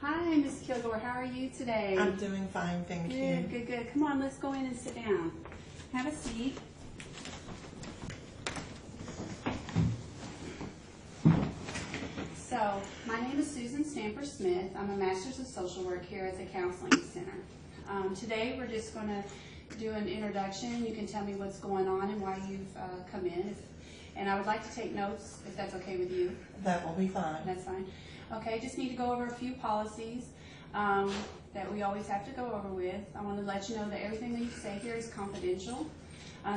Hi, Miss Kilgore. How are you today? I'm doing fine, thank you. Good, good, good. Come on, let's go in and sit down. Have a seat. So, my name is Susan Stamper Smith. I'm a Master's of Social Work here at the Counseling Center. Today, we're just going to do an introduction. You can tell me what's going on and why you've come in. And I would like to take notes, if that's okay with you. That will be fine. That's fine. Okay, just need to go over a few policies that we always have to go over with. I want to let you know that everything that you say here is confidential,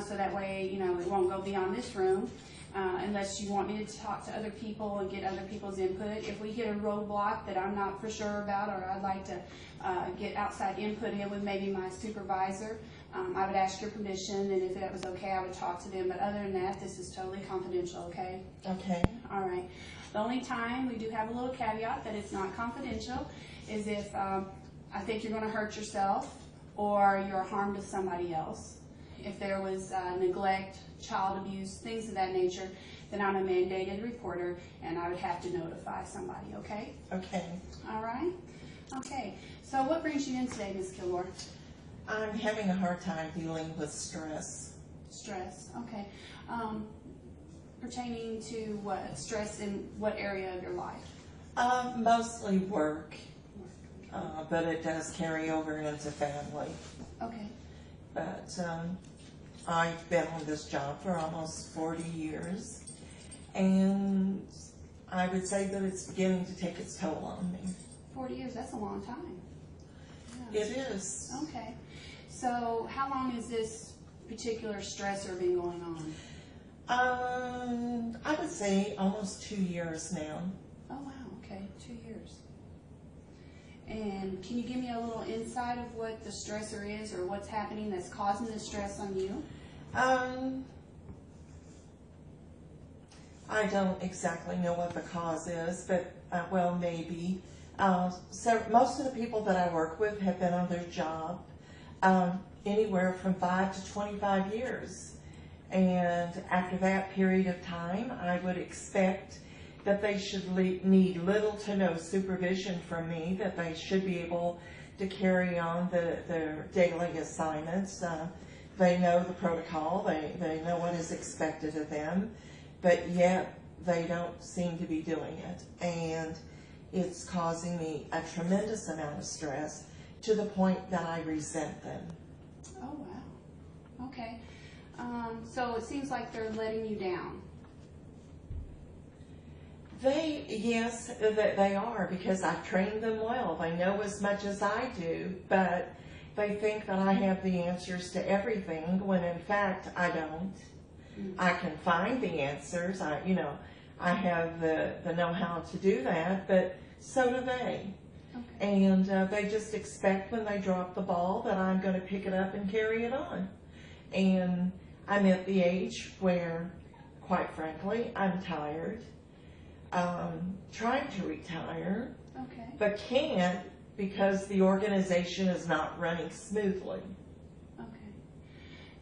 so that way, you know, it won't go beyond this room unless you want me to talk to other people and get other people's input. If we hit a roadblock that I'm not for sure about, or I'd like to get outside input in with maybe my supervisor, I would ask your permission, and if that was okay, I would talk to them. But other than that, this is totally confidential, okay? Okay. All right. The only time we do have a little caveat that it's not confidential is if I think you're going to hurt yourself or you're a harm to somebody else. If there was neglect, child abuse, things of that nature, then I'm a mandated reporter and I would have to notify somebody, okay? Okay. All right? Okay. So what brings you in today, Ms. Kilgore? I'm having a hard time dealing with stress. Stress, okay. Pertaining to what? Stress in what area of your life? Mostly work, but it does carry over into family. Okay. But I've been on this job for almost 40 years, and I would say that it's beginning to take its toll on me. 40 years, that's a long time. Yeah. It is. Okay. So how long has this particular stressor been going on? I would say almost 2 years now. Oh, wow. Okay. 2 years. And can you give me a little insight of what the stressor is or what's happening that's causing the stress on you? I don't exactly know what the cause is, but well, maybe. So most of the people that I work with have been on their job anywhere from 5 to 25 years. And after that period of time, I would expect that they should need little to no supervision from me, that they should be able to carry on their daily assignments. They know the protocol, they know what is expected of them, but yet they don't seem to be doing it. And it's causing me a tremendous amount of stress to the point that I resent them. Oh, wow. Okay. So it seems like they're letting you down. Yes, they are, because I've trained them well. They know as much as I do, but they think that I have the answers to everything when in fact I don't. Mm-hmm. I can find the answers. I have the know-how to do that, but so do they. Okay. And they just expect when they drop the ball that I'm going to pick it up and carry it on. And I'm at the age where, quite frankly, I'm tired. Trying to retire, okay, but can't because the organization is not running smoothly. Okay.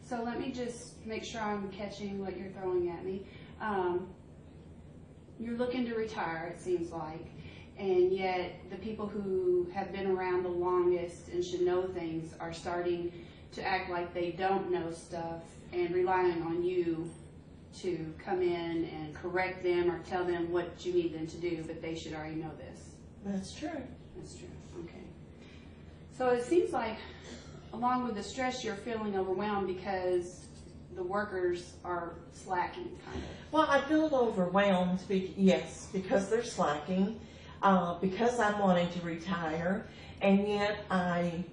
So let me just make sure I'm catching what you're throwing at me. You're looking to retire, it seems like, and yet the people who have been around the longest and should know things are starting to act like they don't know stuff and relying on you to come in and correct them or tell them what you need them to do, but they should already know this. That's true. That's true. Okay. So it seems like, along with the stress, you're feeling overwhelmed because the workers are slacking, kind of. Well, I feel overwhelmed, yes, because they're slacking, because I'm wanting to retire, and yet I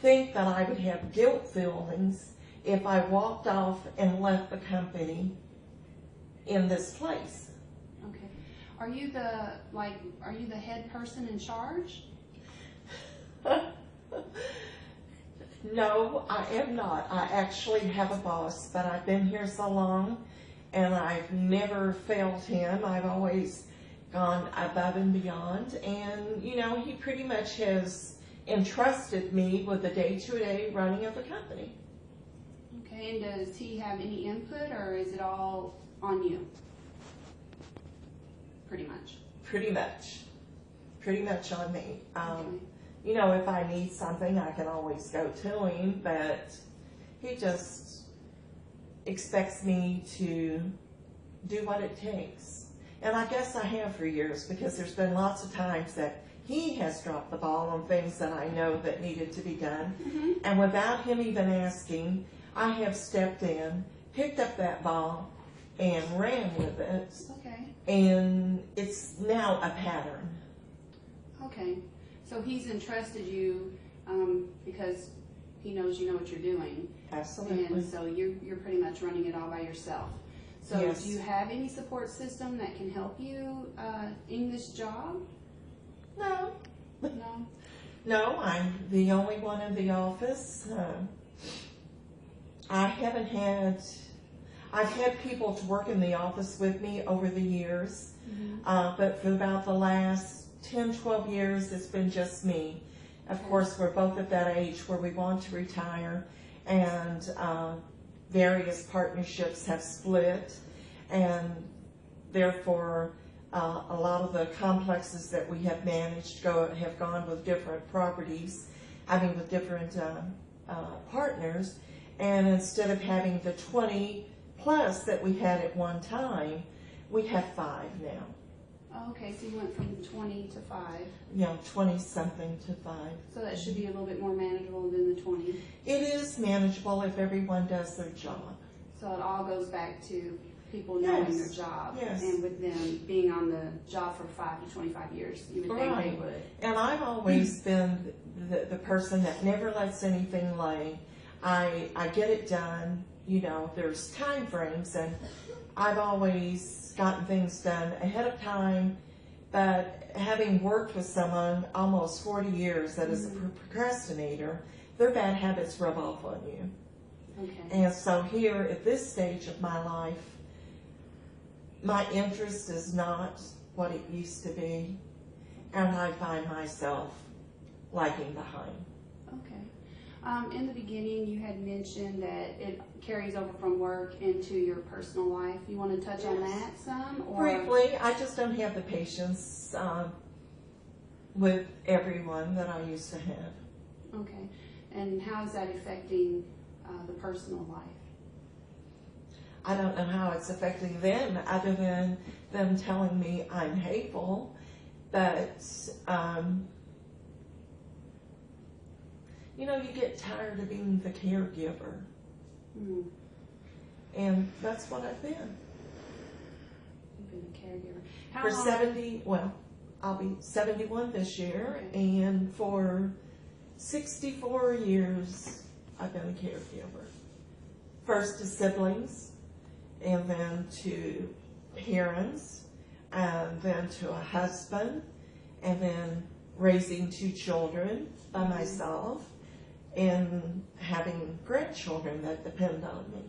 think that I would have guilt feelings if I walked off and left the company in this place. Okay. Are you the head person in charge? No, I am not. I actually have a boss, but I've been here so long and I've never failed him. I've always gone above and beyond, and he pretty much has entrusted me with the day-to-day running of the company. Okay, and does he have any input, or is it all on you? Pretty much. Pretty much. pretty much on me. Okay. You know, if I need something, I can always go to him, but he just expects me to do what it takes. And I guess I have for years, because there's been lots of times that he has dropped the ball on things that I know that needed to be done. Mm-hmm. And without him even asking, I have stepped in, picked up that ball, and ran with it. Okay. And it's now a pattern. Okay. So he's entrusted you because he knows you know what you're doing. Absolutely. And so you're pretty much running it all by yourself. So Yes. do you have any support system that can help you in this job? No. No? No, I'm the only one in the office. I've had people to work in the office with me over the years, but for about the last 10, 12 years, it's been just me. Of course, we're both at that age where we want to retire, and various partnerships have split, and therefore a lot of the complexes that we have managed have gone with different properties, with different partners, and instead of having the 20 plus that we had at one time, we have 5 now. Oh, okay, so you went from 20 to 5. 20 something to 5. So that should be a little bit more manageable than the 20. It is manageable if everyone does their job. So it all goes back to people knowing their job. Yes. And with them being on the job for 5 to 25 years, you would think they would. And I've always been the person that never lets anything lay. I get it done. There's time frames, and I've always gotten things done ahead of time. But having worked with someone almost 40 years that is a procrastinator, their bad habits rub off on you. Okay. And so here at this stage of my life, my interest is not what it used to be, and I find myself lagging behind. Okay. In the beginning, you had mentioned that it carries over from work into your personal life. You want to touch on that some? Or? Briefly, I just don't have the patience with everyone that I used to have. Okay. And how is that affecting the personal life? I don't know how it's affecting them, other than them telling me I'm hateful, but you get tired of being the caregiver. And that's what I've been. You've been a caregiver. How For long? 70, I'll be 71 this year, Okay. and for 64 years, I've been a caregiver. First to siblings, and then to parents, and then to a husband, and then raising 2 children by myself, and having grandchildren that depend on me.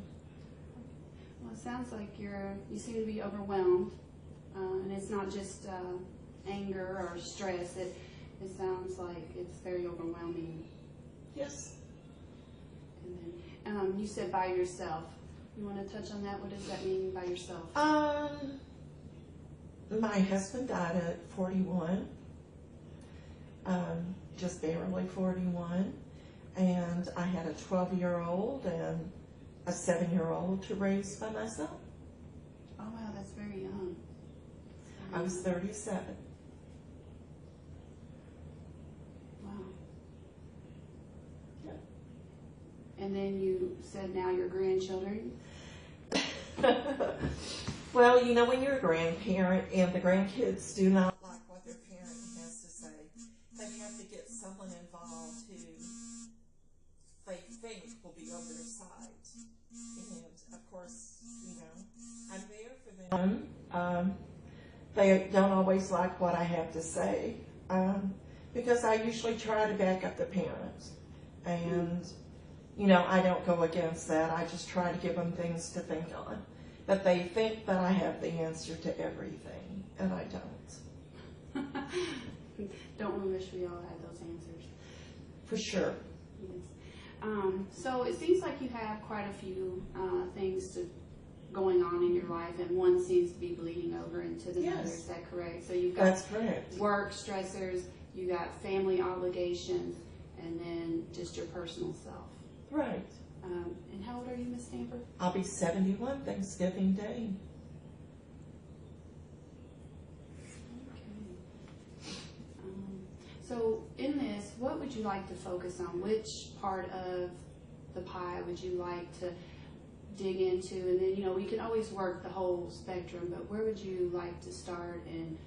Well, it sounds like you seem to be overwhelmed, and it's not just anger or stress. It sounds like it's very overwhelming. Yes. And then you said by yourself. You want to touch on that? What does that mean by yourself? My husband died at 41, just barely 41, and I had a 12-year-old and a 7-year-old to raise by myself. Oh wow, that's very young. I was 37. Wow. Yeah. And then you said now your grandchildren. Well, when you're a grandparent and the grandkids do not like what their parent has to say, they have to get someone involved who they think will be on their side. And of course, I'm there for them. They don't always like what I have to say, because I usually try to back up the parents. And I don't go against that. I just try to give them things to think on. But they think that I have the answer to everything, and I don't. Don't we wish we all had those answers? For sure. Yes. So it seems like you have quite a few things to going on in your life, and one seems to be bleeding over into the other. Yes. Is that correct? So you've got That's correct. work stressors, you got family obligations, and then just your personal self. Right. And how old are you, Miss Stanford? I'll be 71 Thanksgiving Day. Okay. So in this, what would you like to focus on? Which part of the pie would you like to dig into? And then, you know, we can always work the whole spectrum, but where would you like to start and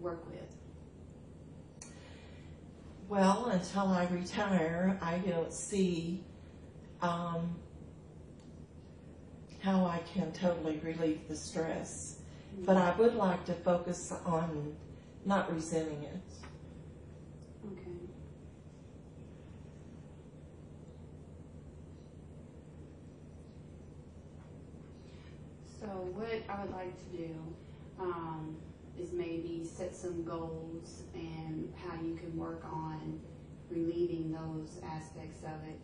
work with? Well, until I retire, I don't see how I can totally relieve the stress. But I would like to focus on not resenting it. Okay. So what I would like to do is maybe set some goals and how you can work on relieving those aspects of it,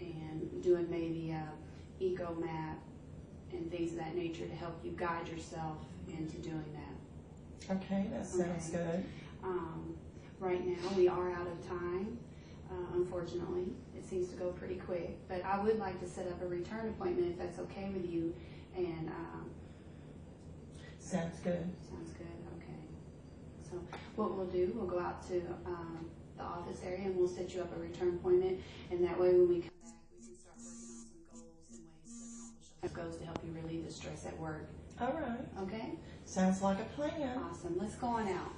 and doing maybe a eco map and things of that nature to help you guide yourself into doing that. Okay, that sounds good. Right now we are out of time. Unfortunately, it seems to go pretty quick, but I would like to set up a return appointment if that's okay with you. And Sounds good. sounds good. Okay. So what we'll do, we'll go out to the office area and we'll set you up a return appointment. And that way, when we come back, we can start working on some goals and ways to accomplish those goals to help you relieve the stress at work. All right. Okay. Sounds like a plan. Awesome. Let's go on out.